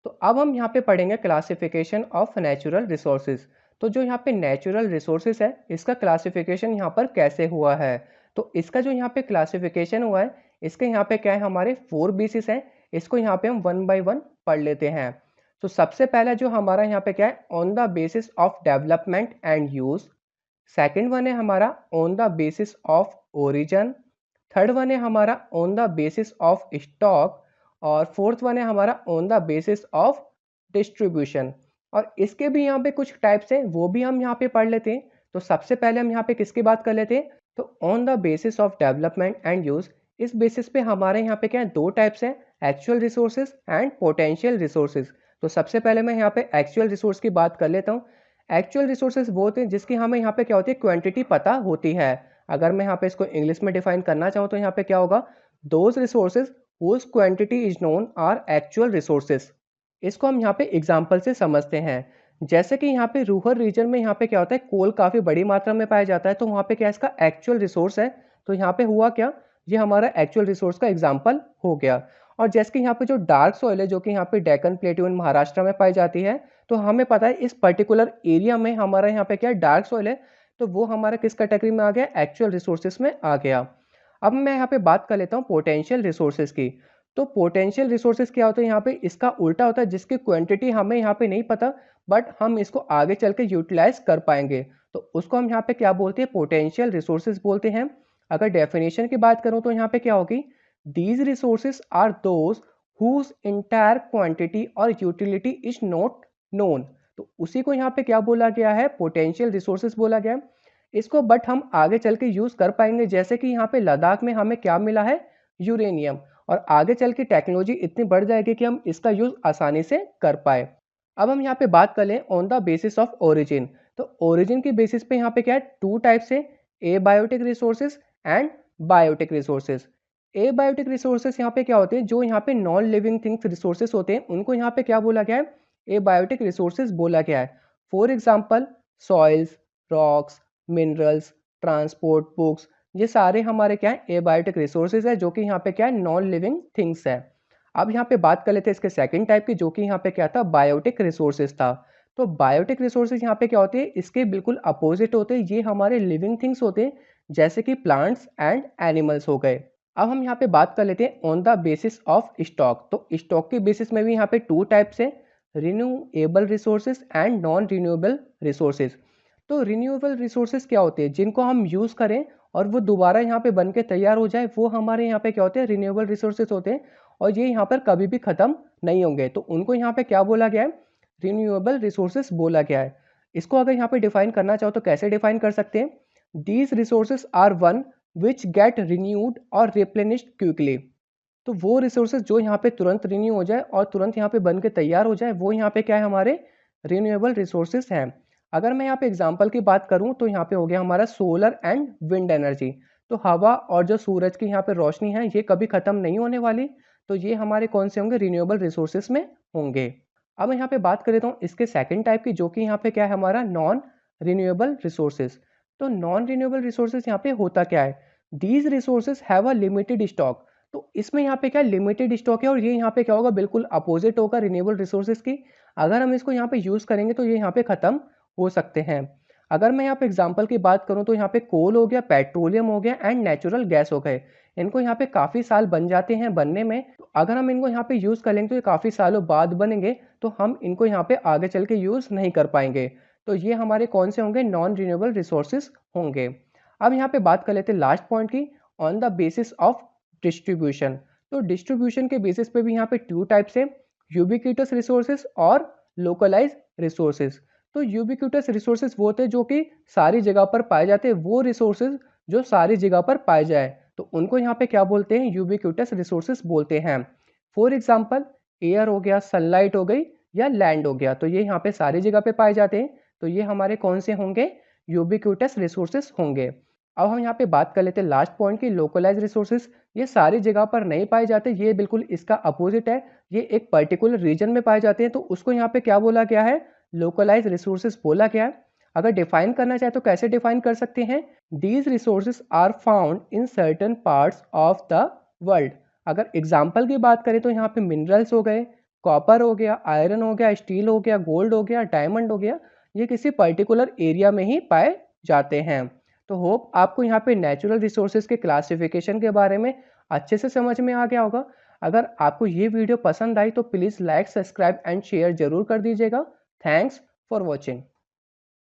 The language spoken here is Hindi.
तो अब हम यहाँ पे पढ़ेंगे क्लासिफिकेशन ऑफ नेचुरल रिसोर्सेज। तो जो यहाँ पे नेचुरल रिसोर्सेज है इसका क्लासिफिकेशन यहाँ पर कैसे हुआ है। तो इसका जो यहाँ पे क्लासिफिकेशन हुआ है इसके यहाँ पे क्या है, हमारे 4 बेसिस हैं। इसको यहाँ पे हम 1 बाय 1 पढ़ लेते हैं। तो सबसे पहला जो हमारा यहाँ पे क्या है, on the basis of development and use. Second one है हमारा on the basis of origin. Third one है हमारा on the basis of stock. और फोर्थ वन है हमारा on the basis of distribution. और इसके भी यहाँ पे कुछ टाइप्स हैं, वो भी हम यहाँ पे पढ़ लेते हैं। तो सबसे पहले हम यहाँ पे किसकी बात कर लेते हैं, तो on the basis of development and use. इस बेसिस पे हमारे यहाँ पे क्या है, दो टाइप्स हैं, actual resources and potential resources. तो सबसे पहले मैं यहाँ पे एक्चुअल रिसोर्स की बात कर लेता हूँ। एक्चुअल रिसोर्सेज वो होते हैं जिसकी हमें यहाँ पे क्या होती है, क्वांटिटी पता होती है। अगर मैं यहाँ पे इसको इंग्लिश में डिफाइन करना चाहूँ तो यहाँ पे क्या होगा, those resources whose quantity is known are actual resources. इसको हम यहाँ पे एग्जांपल से समझते हैं। जैसे कि यहाँ पे रूरल रीजन में यहाँ पे क्या होता है, कोल काफ़ी बड़ी मात्रा में पाया जाता है, तो वहाँ पे क्या इसका एक्चुअल रिसोर्स है। तो यहाँ पे हुआ क्या, ये हमारा एक्चुअल रिसोर्स का एग्जाम्पल हो गया। और जैसे कि यहाँ पे जो डार्क सॉइल है जो कि यहाँ पे डेक्कन प्लेट्यू इन महाराष्ट्र में पाई जाती है, तो हमें पता है इस पर्टिकुलर एरिया में हमारा यहाँ पे क्या डार्क सॉइल है, तो वो हमारा किस कैटेगरी में आ गया, एक्चुअल रिसोर्सेज में आ गया। अब मैं यहाँ पे बात कर लेता हूँ पोटेंशियल रिसोर्सेज की। तो पोटेंशियल रिसोर्सेज क्या होता है, यहाँ पे इसका उल्टा होता है, जिसकी क्वांटिटी हमें यहाँ पे नहीं पता बट हम इसको आगे चल के यूटिलाइज कर पाएंगे, तो उसको हम यहाँ पे क्या बोलते हैं, पोटेंशियल रिसोर्सेज बोलते हैं। अगर डेफिनेशन की बात करूँ तो यहाँ पे क्या होगी, these resources are those whose entire quantity और यूटिलिटी इज नॉट नोन। तो उसी को यहाँ पे क्या बोला गया है, पोटेंशियल रिसोर्सेज बोला गया है। इसको बट हम आगे चल के यूज कर पाएंगे, जैसे कि यहाँ पे लद्दाख में हमें क्या मिला है, यूरेनियम। और आगे चल के टेक्नोलॉजी इतनी बढ़ जाएगी कि हम इसका यूज आसानी से कर पाए। अब हम यहाँ पे बात कर लें on the basis of origin. तो ओरिजिन की बेसिस पे यहाँ पे क्या है, टू टाइप्स है, abiotic resources and biotic resources. Abiotic resources यहाँ पे क्या होते हैं, जो यहाँ पे नॉन लिविंग थिंग्स रिसोर्सेज होते हैं उनको यहाँ पे क्या बोला गया है, ए बायोटिक रिसोर्सेज बोला गया है। For example soils, rocks, minerals, transport, books, ये सारे हमारे क्या है, एबायोटिक रिसोर्सेज है, जो कि यहाँ पे क्या है, नॉन लिविंग थिंग्स है। अब यहाँ पे बात कर लेते हैं इसके सेकंड टाइप की, जो कि यहाँ पे क्या था, बायोटिक रिसोर्सेज था। तो बायोटिक रिसोर्सेज यहाँ पे क्या होते हैं, इसके बिल्कुल अपोजिट होते हैं, ये हमारे लिविंग थिंग्स होते हैं, जैसे कि प्लांट्स एंड एनिमल्स हो गए। अब हम यहाँ पे बात कर लेते हैं on the basis of stock. तो स्टॉक के बेसिस में भी यहाँ पे टू टाइप्स है, renewable resources and non renewable resources. तो रिन्यूएबल रिसोर्सेज क्या होते हैं, जिनको हम यूज़ करें और वो दोबारा यहाँ पे बन के तैयार हो जाए, वो हमारे यहाँ पे क्या होते हैं, रिन्यूएबल रिसोर्सेज होते हैं। और ये यहाँ पर कभी भी ख़त्म नहीं होंगे, तो उनको यहाँ पे क्या बोला गया है, रिन्यूएबल रिसोर्सेज बोला गया है। इसको अगर यहाँ पे डिफाइन करना चाहो तो कैसे डिफाइन कर सकते हैं, these resources are one which get renewed और रिप्लेनिश्ड क्विकली। तो वो रिसोर्सेज जो यहाँ पे तुरंत रिन्यू हो जाए और तुरंत यहाँ पे बन के तैयार हो जाए, वो यहाँ पे क्या है, हमारे रिन्यूएबल रिसोर्सेज हैं। अगर मैं यहाँ पे एग्जांपल की बात करूँ तो यहाँ पे हो गया हमारा सोलर एंड विंड एनर्जी। तो हवा और जो सूरज की यहाँ पे रोशनी है ये कभी खत्म नहीं होने वाली, तो ये हमारे कौन से होंगे, रिन्यूएबल रिसोर्सेज में होंगे। अब मैं यहाँ पे बात कर लेता हूँ इसके सेकंड टाइप की, जो कि यहाँ पे क्या है, हमारा नॉन रिन्यूएबल रिसोर्सेज। तो नॉन रिन्यूएबल रिसोर्सेज यहाँ पे होता क्या है, these resources have a limited stock. तो इसमें यहाँ पे क्या लिमिटेड स्टॉक है, और ये यहाँ पे क्या होगा, बिल्कुल अपोजिट होगा रिन्यूएबल रिसोर्सेज की। अगर हम इसको यहाँ पे यूज करेंगे तो ये यहाँ पे खत्म हो सकते हैं। अगर मैं यहाँ पे एग्जांपल की बात करूँ तो यहाँ पे कोल हो गया, पेट्रोलियम हो गया एंड नेचुरल गैस हो गए। इनको यहाँ पे काफ़ी साल बन जाते हैं बनने में, तो अगर हम इनको यहाँ पे यूज़ कर लेंगे तो ये काफ़ी सालों बाद बनेंगे, तो हम इनको यहाँ पे आगे चल के यूज़ नहीं कर पाएंगे। तो ये हमारे कौन से होंगे, नॉन रिन्यूएबल रिसोर्सेज होंगे। अब यहाँ पे बात कर लेते हैं लास्ट पॉइंट की, on the basis of distribution. तो डिस्ट्रीब्यूशन के बेसिस पे भी यहाँ पे टू टाइप्स है, यूबिक्विटस रिसोर्सेज और लोकलाइज रिसोर्सेज। तो यूबिक्विटस रिसोर्सेज वो होते हैं जो कि सारी जगह पर पाए जाते हैं, वो रिसोर्सेज जो सारी जगह पर पाए जाए, तो उनको यहाँ पे क्या बोलते हैं, यूबिक्विटस रिसोर्सेज बोलते हैं। फॉर एग्जाम्पल एयर हो गया, सनलाइट हो गई या लैंड हो गया, तो ये यहाँ पे सारी जगह पे पाए जाते हैं, तो ये हमारे कौन से होंगे, यूबिक्विटस रिसोर्सेज होंगे। अब हम यहाँ पे बात कर लेते हैं लास्ट पॉइंट की, लोकलाइज रिसोर्सेज। ये सारी जगह पर नहीं पाए जाते, ये बिल्कुल इसका अपोजिट है, ये एक पर्टिकुलर रीजन में पाए जाते हैं, तो उसको यहाँ पे क्या बोला गया है, लोकलाइज रिसोर्सेज बोला गया है। अगर डिफाइन करना चाहे तो कैसे डिफाइन कर सकते हैं, these resources are found in certain parts of the world. अगर एग्जाम्पल की बात करें तो यहाँ पे मिनरल्स हो गए, कॉपर हो गया, आयरन हो गया, स्टील हो गया, गोल्ड हो गया, डायमंड हो गया, ये किसी पर्टिकुलर एरिया में ही पाए जाते हैं। तो होप आपको यहाँ पे नेचुरल रिसोर्सेज के क्लासिफिकेशन के बारे में अच्छे से समझ में आ गया होगा। अगर आपको ये वीडियो पसंद आई तो please like, subscribe and share जरूर कर दीजिएगा। Thanks for watching.